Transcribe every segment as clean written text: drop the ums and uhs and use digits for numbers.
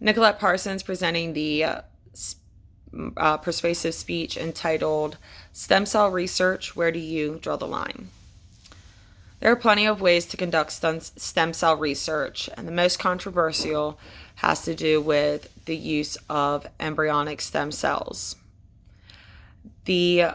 Nicolette Parsons presenting the persuasive speech entitled Stem Cell Research, Where Do You Draw the Line? There are plenty of ways to conduct stem cell research, and the most controversial has to do with the use of embryonic stem cells. The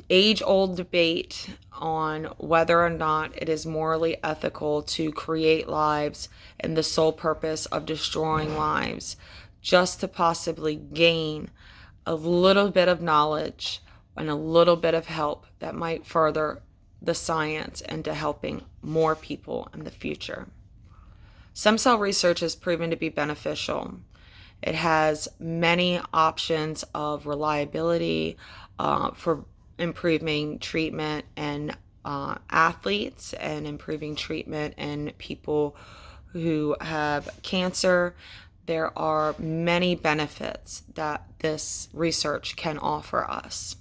age-old debate on whether or not it is morally ethical to create lives and the sole purpose of destroying lives just to possibly gain a little bit of knowledge and a little bit of help that might further the science into helping more people in the future. Stem cell research has proven to be beneficial. It has many options of reliability for improving treatment in athletes and improving treatment in people who have cancer. There are many benefits that this research can offer us.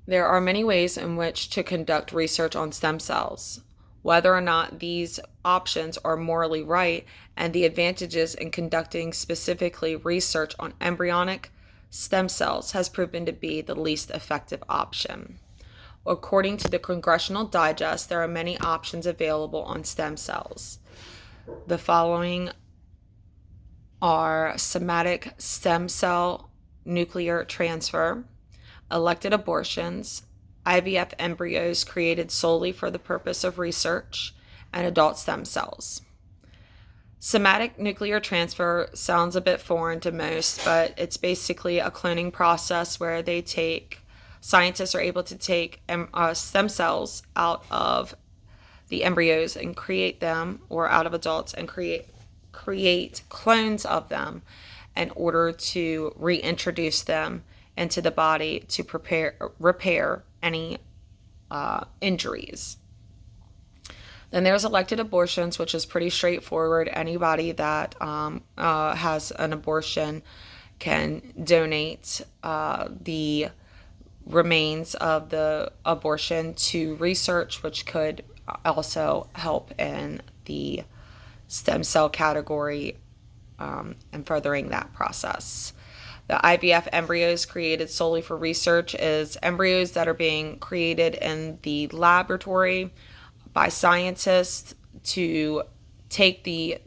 There are many ways in which to conduct research on stem cells. Whether or not these options are morally right and the advantages in conducting specifically research on embryonic stem cells has proven to be the least effective option. According to the Congressional Digest, there are many options available on stem cells. The following are somatic stem cell nuclear transfer, elected abortions, IVF embryos created solely for the purpose of research, and adult stem cells. Somatic nuclear transfer sounds a bit foreign to most, but it's basically a cloning process where scientists are able to take stem cells out of the embryos and create them, or out of adults, and create clones of them in order to reintroduce them into the body to repair any injuries. Then there's elected abortions, which is pretty straightforward. Anybody that has an abortion can donate the remains of the abortion to research, which could also help in the stem cell category and furthering that process. The IVF embryos created solely for research is embryos that are being created in the laboratory by scientists to take the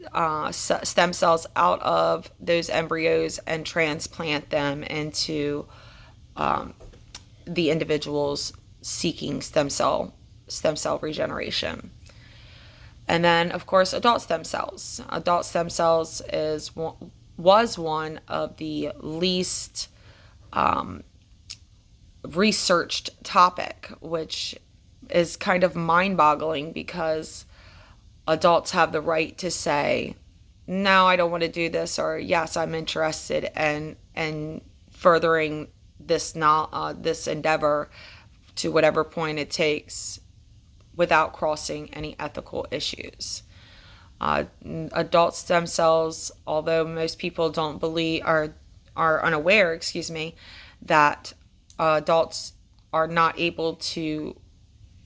stem cells out of those embryos and transplant them into the individuals seeking stem cell regeneration. And then, of course, adult stem cells. Adult stem cells was one of the least researched topic, which is kind of mind-boggling because adults have the right to say, no, I don't want to do this, or yes, I'm interested in furthering this endeavor to whatever point it takes without crossing any ethical issues. Adult stem cells, although most people don't believe are unaware, that adults are not able to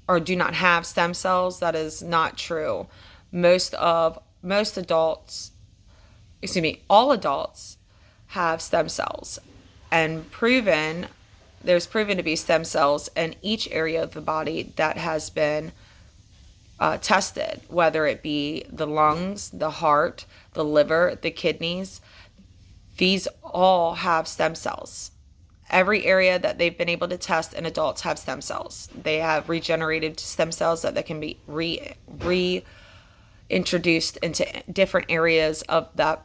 or do not have stem cells, that is not true. All adults have stem cells, and there's proven to be stem cells in each area of the body that has been tested, whether it be the lungs, the heart, the liver, the kidneys. These all have stem cells. Every area that they've been able to test in adults have stem cells. They have regenerated stem cells that can be reintroduced into different areas of that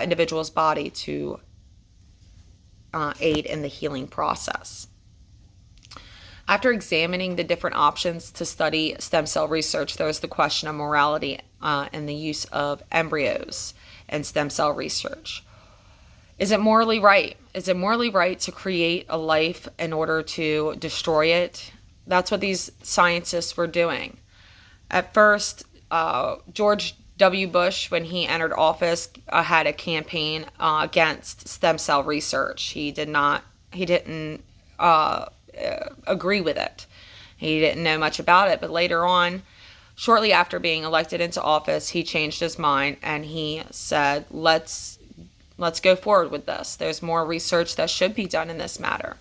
individual's body to aid in the healing process. After examining the different options to study stem cell research, there is the question of morality and the use of embryos in stem cell research. Is it morally right? Is it morally right to create a life in order to destroy it? That's what these scientists were doing. At first, George W. Bush, when he entered office, had a campaign against stem cell research. He didn't agree with it. He didn't know much about it, but later on, Shortly after being elected into office, he changed his mind and he said, let's go forward with this. There's more research that should be done in this matter.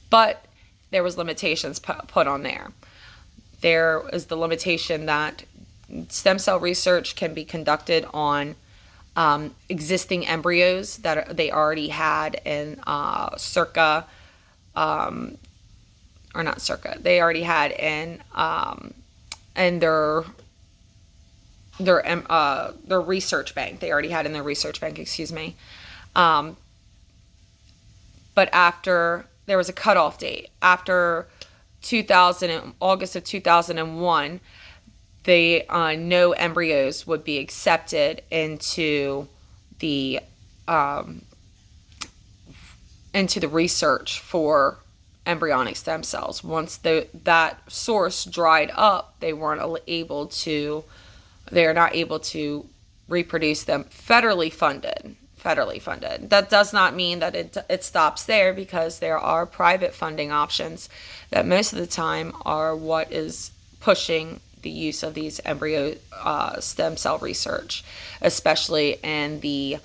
But there was limitations put on there. There is the limitation that stem cell research can be conducted on existing embryos that they already had in they already had in their research bank. They already had in their research bank, excuse me. But after there was a cutoff date, after August of 2001, no embryos would be accepted into the research for embryonic stem cells. Once that source dried up, they are not able to reproduce them. Federally funded. That does not mean that it stops there, because there are private funding options that most of the time are what is pushing the use of these embryo stem cell research, especially in the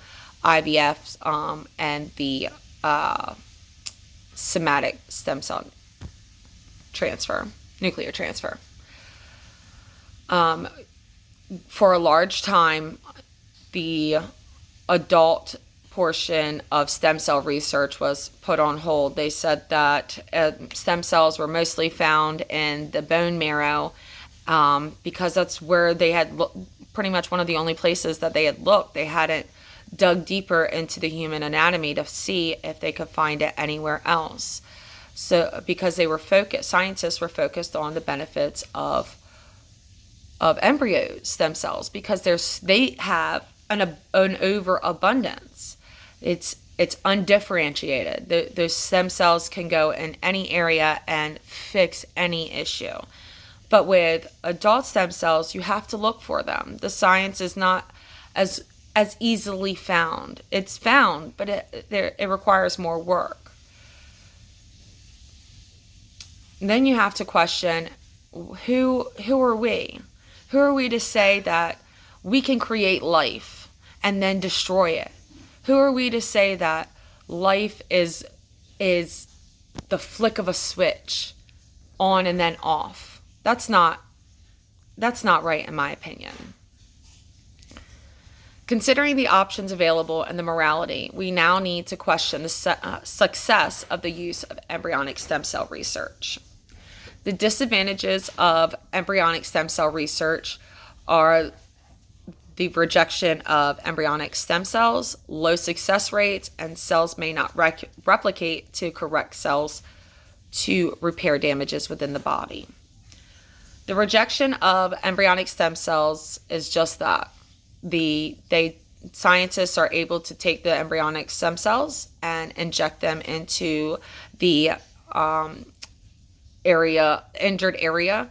IVF and the somatic stem cell nuclear transfer. For a large time, the adult portion of stem cell research was put on hold. They said that stem cells were mostly found in the bone marrow, because that's where they had pretty much one of the only places that they had looked. They hadn't dug deeper into the human anatomy to see if they could find it anywhere else. So because scientists were focused on the benefits of embryo stem cells, because they have an overabundance. It's undifferentiated. Those stem cells can go in any area and fix any issue. But with adult stem cells, you have to look for them. The science is not as easily found. It's found, but it requires more work. And then you have to question, who are we? Who are we to say that we can create life and then destroy it? Who are we to say that life is the flick of a switch, on and then off? That's not right, in my opinion. Considering the options available and the morality, we now need to question the success of the use of embryonic stem cell research. The disadvantages of embryonic stem cell research are the rejection of embryonic stem cells, low success rates, and cells may not replicate to correct cells to repair damages within the body. The rejection of embryonic stem cells is just that. Scientists are able to take the embryonic stem cells and inject them into the injured area,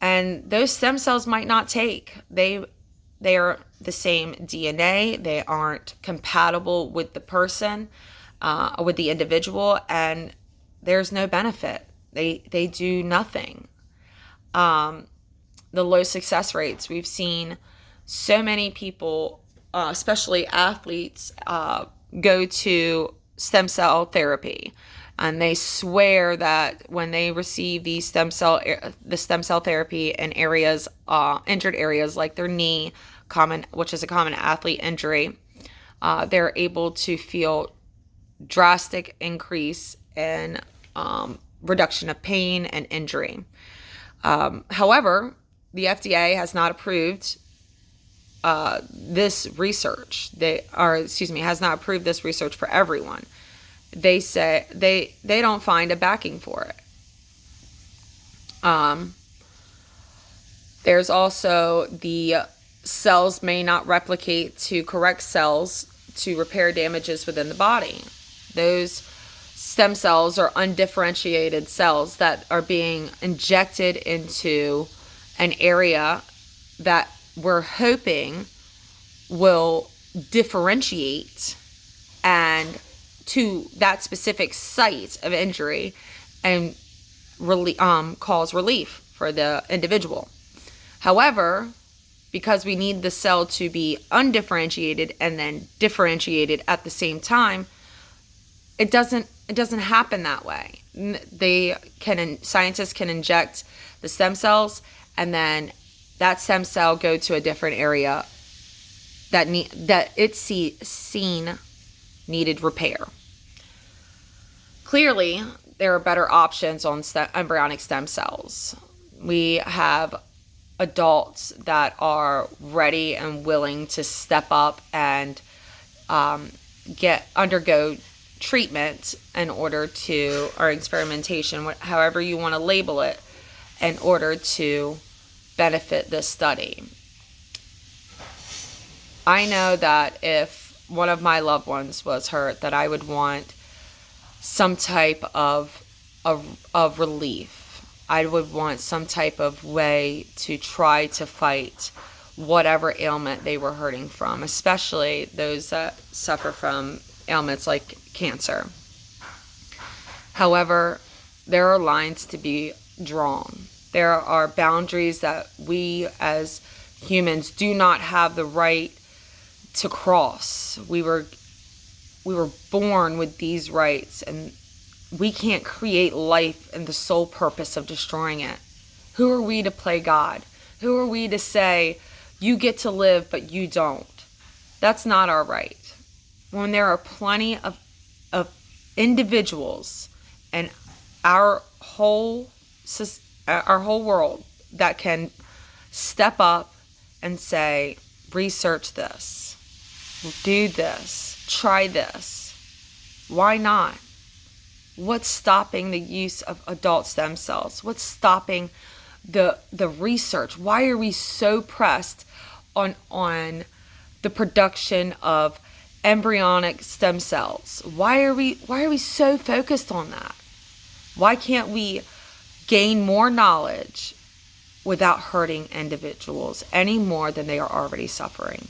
and those stem cells might not take. They are the same DNA. They aren't compatible with the person, with the individual, and there's no benefit. They do nothing. The low success rates. We've seen so many people, especially athletes, go to stem cell therapy, and they swear that when they receive the stem cell therapy in areas, injured areas like their knee, which is a common athlete injury, they're able to feel drastic increase in reduction of pain and injury. However, the FDA has not approved this research. Has not approved this research for everyone. They say they don't find a backing for it. There's also the cells may not replicate to correct cells to repair damages within the body. Those stem cells are undifferentiated cells that are being injected into an area that we're hoping will differentiate and to that specific site of injury and cause relief for the individual. However, because we need the cell to be undifferentiated and then differentiated at the same time, it doesn't happen that way. Scientists can inject the stem cells, and then that stem cell go to a different area that it's seen needed repair. Clearly, there are better options on embryonic stem cells. We have adults that are ready and willing to step up and undergo treatment in order to, or experimentation, however you want to label it, in order to benefit this study. I know that if one of my loved ones was hurt, that I would want some type of relief. I would want some type of way to try to fight whatever ailment they were hurting from, especially those that suffer from ailments like cancer. However, there are lines to be drawn. There are boundaries that we as humans do not have the right to cross. We were born with these rights, and we can't create life in the sole purpose of destroying it. Who are we to play God? Who are we to say, you get to live, but you don't? That's not our right. When there are plenty of individuals in our whole world that can step up and say, research this, do this, try this. Why not? What's stopping the use of adult stem cells? What's stopping the research? Why are we so pressed on the production of embryonic stem cells? Why are we so focused on that? Why can't we gain more knowledge without hurting individuals any more than they are already suffering?